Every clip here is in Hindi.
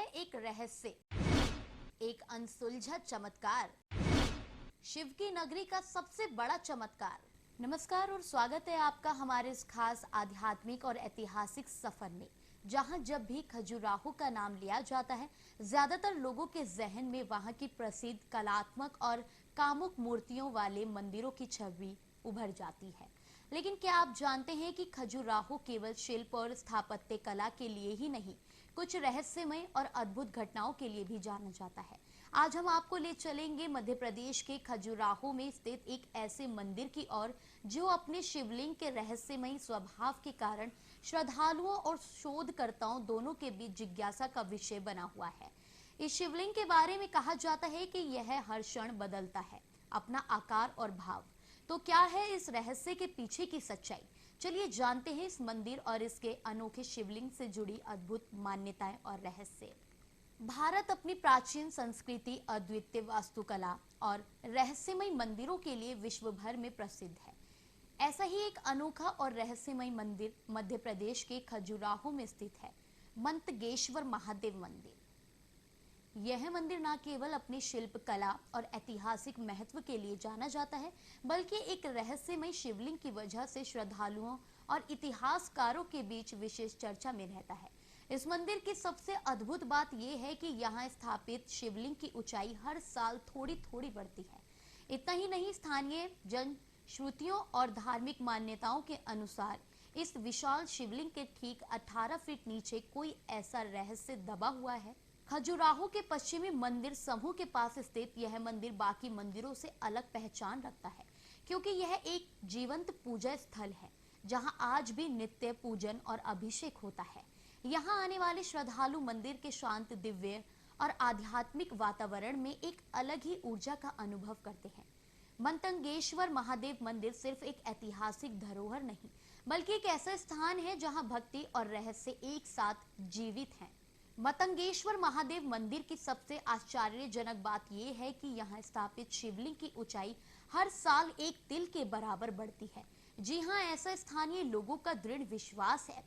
है एक रहस्य, एक अनसुलझा चमत्कार, शिव की नगरी का सबसे बड़ा चमत्कार। नमस्कार और स्वागत है आपका हमारे इस खास आध्यात्मिक और ऐतिहासिक सफर में, जहां जब भी खजुराहो का नाम लिया जाता है, ज्यादातर लोगों के जहन में वहां की प्रसिद्ध कलात्मक और कामुक मूर्तियों वाले मंदिरों की छवि उभर जाती है। लेकिन क्या आप जानते हैं कि खजुराहो केवल शिल्प और स्थापत्य कला के लिए ही नहीं, कुछ रहस्यमय और अद्भुत घटनाओं के लिए भी जाना जाता है। आज हम आपको ले चलेंगे मध्य प्रदेश के खजुराहो में स्थित एक ऐसे मंदिर की ओर जो अपने शिवलिंग के रहस्यमय स्वभाव के कारण श्रद्धालुओं और शोधकर्ताओं दोनों के बीच जिज्ञासा का विषय बना हुआ है। इस शिवलिंग के बारे में कहा जाता है कि यह हर क्षण बदलता है अपना आकार और भाव। तो क्या है इस रहस्य के पीछे की सच्चाई? चलिए जानते हैं इस मंदिर और इसके अनोखे शिवलिंग से जुड़ी अद्भुत मान्यताएं और रहस्य। भारत अपनी प्राचीन संस्कृति, अद्वितीय वास्तुकला और रहस्यमय मंदिरों के लिए विश्व भर में प्रसिद्ध है। ऐसा ही एक अनोखा और रहस्यमय मंदिर मध्य प्रदेश के खजुराहो में स्थित है, मंतगेश्वर महादेव मंदिर। यह मंदिर न केवल अपनी शिल्प कला और ऐतिहासिक महत्व के लिए जाना जाता है, बल्कि एक रहस्यमय शिवलिंग की वजह से श्रद्धालुओं और इतिहासकारों के बीच विशेष चर्चा में रहता है। इस मंदिर की सबसे अद्भुत बात यह है कि यहाँ स्थापित शिवलिंग की ऊंचाई हर साल थोड़ी थोड़ी बढ़ती है। इतना ही नहीं, स्थानीय जन श्रुतियों और धार्मिक मान्यताओं के अनुसार इस विशाल शिवलिंग के ठीक 18 फीट नीचे कोई ऐसा रहस्य दबा हुआ है। खजुराहो के पश्चिमी मंदिर समूह के पास स्थित यह मंदिर बाकी मंदिरों से अलग पहचान रखता है, क्योंकि यह एक जीवंत पूजा स्थल है जहां आज भी नित्य पूजन और अभिषेक होता है। यहां आने वाले श्रद्धालु मंदिर के शांत, दिव्य और आध्यात्मिक वातावरण में एक अलग ही ऊर्जा का अनुभव करते हैं। मंतंगेश्वर महादेव मंदिर सिर्फ एक ऐतिहासिक धरोहर नहीं, बल्कि एक ऐसा स्थान है जहां भक्ति और रहस्य एक साथ जीवित हैं। मतंगेश्वर महादेव मंदिर की सबसे आश्चर्यजनक बात यह है कि यहाँ स्थापित शिवलिंग की ऊंचाई हर साल एक तिल के बराबर बढ़ती है। जी हाँ, ऐसा स्थानीय लोगों का दृढ़ विश्वास है।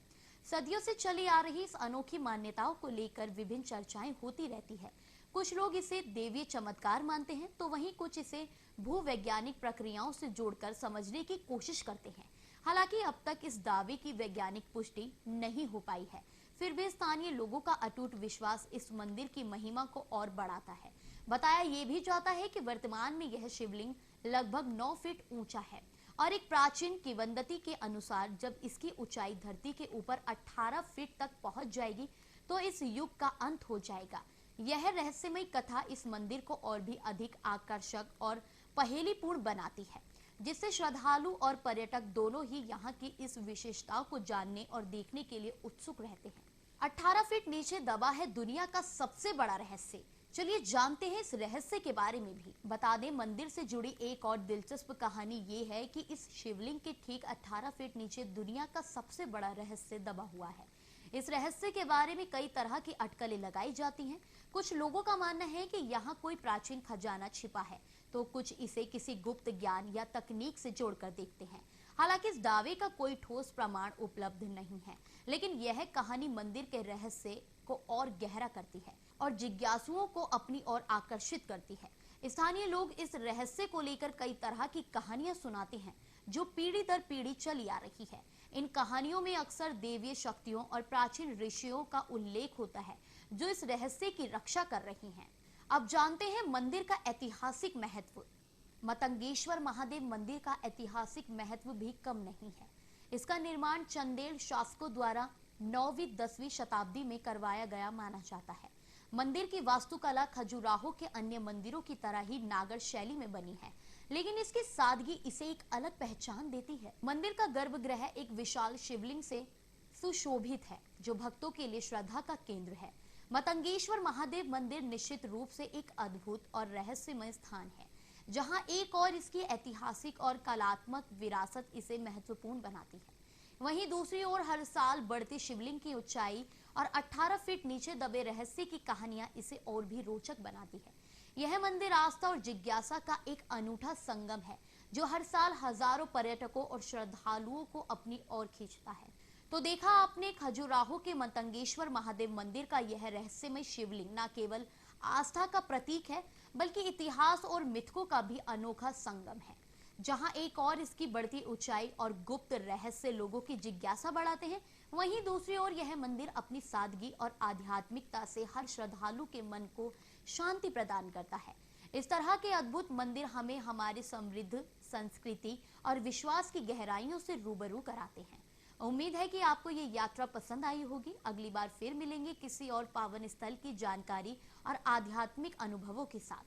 सदियों से चली आ रही इस अनोखी मान्यताओं को लेकर विभिन्न चर्चाएं होती रहती है। कुछ लोग इसे देवीय चमत्कार मानते हैं, तो वहीं कुछ इसे भूवैज्ञानिक प्रक्रियाओं से जोड़कर समझने की कोशिश करते हैं। हालांकि अब तक इस दावे की वैज्ञानिक पुष्टि नहीं हो पाई है, फिर भी स्थानीय लोगों का अटूट विश्वास इस मंदिर की महिमा को और बढ़ाता है। बताया ये भी जाता है कि वर्तमान में यह शिवलिंग लगभग 9 फीट ऊंचा है और एक प्राचीन किंवदंती के अनुसार जब इसकी ऊंचाई धरती के ऊपर 18 फीट तक पहुंच जाएगी तो इस युग का अंत हो जाएगा। यह रहस्यमय कथा इस मंदिर को और भी अधिक आकर्षक और पहेलीपूर्ण बनाती है, जिससे श्रद्धालु और पर्यटक दोनों ही यहाँ की इस विशेषताओं को जानने और देखने के लिए उत्सुक रहते हैं। 18 फीट नीचे दबा है दुनिया का सबसे बड़ा रहस्य। चलिए जानते हैं इस रहस्य के बारे में भी। बता दें, मंदिर से जुड़ी एक और दिलचस्प कहानी ये है कि इस शिवलिंग के ठीक 18 फीट नीचे दुनिया का सबसे बड़ा रहस्य दबा हुआ है। इस रहस्य के बारे में कई तरह की अटकलें लगाई जाती हैं। कुछ लोगों का मानना है कि यहाँ कोई प्राचीन खजाना छिपा है, तो कुछ इसे किसी गुप्त ज्ञान या तकनीक से जोड़कर देखते हैं। हालांकि इस दावे का कोई ठोस प्रमाण उपलब्ध नहीं है, लेकिन यह कहानी मंदिर के रहस्य को और गहरा करती है और जिज्ञासुओं को अपनी ओर आकर्षित करती है। स्थानीय लोग इस रहस्य को लेकर कई तरह की कहानियां सुनाते हैं जो पीढ़ी दर पीढ़ी चली आ रही है। इन कहानियों में अक्सर देवीय शक्तियों और प्राचीन ऋषियों का उल्लेख होता है जो इस रहस्य की रक्षा कर रही हैं। अब जानते हैं मंदिर का ऐतिहासिक महत्व। मतंगेश्वर महादेव मंदिर का ऐतिहासिक महत्व भी कम नहीं है। इसका निर्माण चंदेल शासकों द्वारा 9वीं-10वीं शताब्दी में करवाया गया माना जाता है। मंदिर की वास्तुकला खजुराहो के अन्य मंदिरों की तरह ही नागर शैली में बनी है, लेकिन इसकी सादगी इसे एक अलग पहचान देती है। मंदिर का गर्भगृह एक विशाल शिवलिंग से सुशोभित है जो भक्तों के लिए श्रद्धा का केंद्र है। मतंगेश्वर महादेव मंदिर निश्चित रूप से एक अद्भुत और रहस्यमय स्थान है, जहां एक और इसकी ऐतिहासिक और कलात्मक विरासत इसे महत्वपूर्ण बनाती है। वहीं दूसरी ओर हर साल बढ़ती शिवलिंग की ऊंचाई और 18 फीट नीचे दबे रहस्य की कहानियां इसे और भी रोचक बनाती है। यह मंदिर आस्था और जिज्ञासा का एक अनूठा संगम है जो हर साल हजारों पर्यटकों और श्रद्धालुओं को अपनी ओर खींचता है। तो देखा आपने, खजुराहो के मतंगेश्वर महादेव मंदिर का यह रहस्यमय शिवलिंग न केवल आस्था का प्रतीक है बल्कि इतिहास और मिथकों का भी अनोखा संगम है। जहां एक और इसकी बढ़ती ऊंचाई और गुप्त रहस्य लोगों की जिज्ञासा बढ़ाते हैं, वहीं दूसरी ओर यह मंदिर अपनी सादगी और आध्यात्मिकता से हर श्रद्धालु के मन को शांति प्रदान करता है। इस तरह के अद्भुत मंदिर हमें हमारी समृद्ध संस्कृति और विश्वास की गहराइयों से रूबरू कराते हैं। उम्मीद है कि आपको ये यात्रा पसंद आई होगी। अगली बार फिर मिलेंगे किसी और पावन स्थल की जानकारी और आध्यात्मिक अनुभवों के साथ।